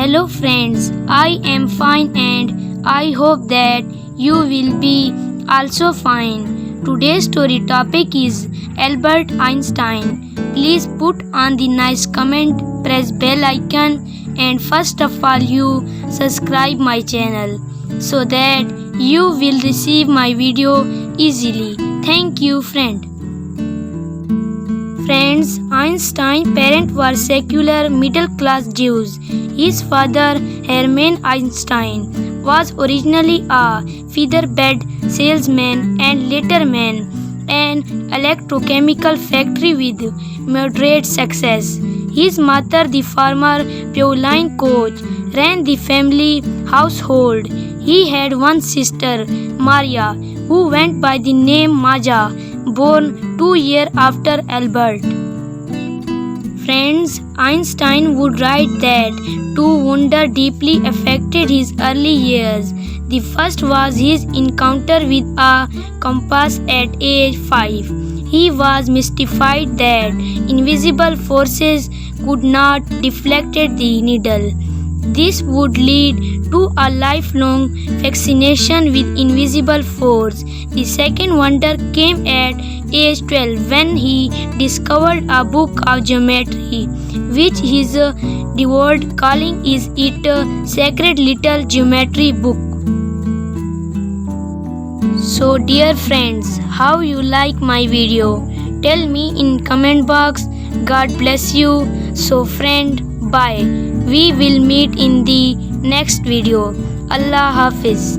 Hello friends, I am fine and I hope that you will be also fine. Today's story topic is Albert Einstein. Please put on the nice comment, press bell icon and first of all you subscribe my channel so that you will receive my video easily. Thank you friend. Friends, Einstein's parents were secular middle-class Jews. His father, Hermann Einstein, was originally a feather-bed salesman and later ran an electrochemical factory with moderate success. His mother, the former Pauline coach, ran the family household. He had one sister, Maria, who went by the name Maja, born 2 years after Albert. Friends, Einstein would write that two wonders deeply affected his early years. The first was his encounter with a compass at age 5. He was mystified that invisible forces could not deflect the needle. This would lead to a lifelong fascination with invisible force. The second wonder came at age 12 when he discovered a book of geometry, which his devout calling is its sacred little geometry book. So dear friends, how you like my video? Tell me in comment box. God bless you. So friend, bye. We will meet in the next video. Allah Hafiz.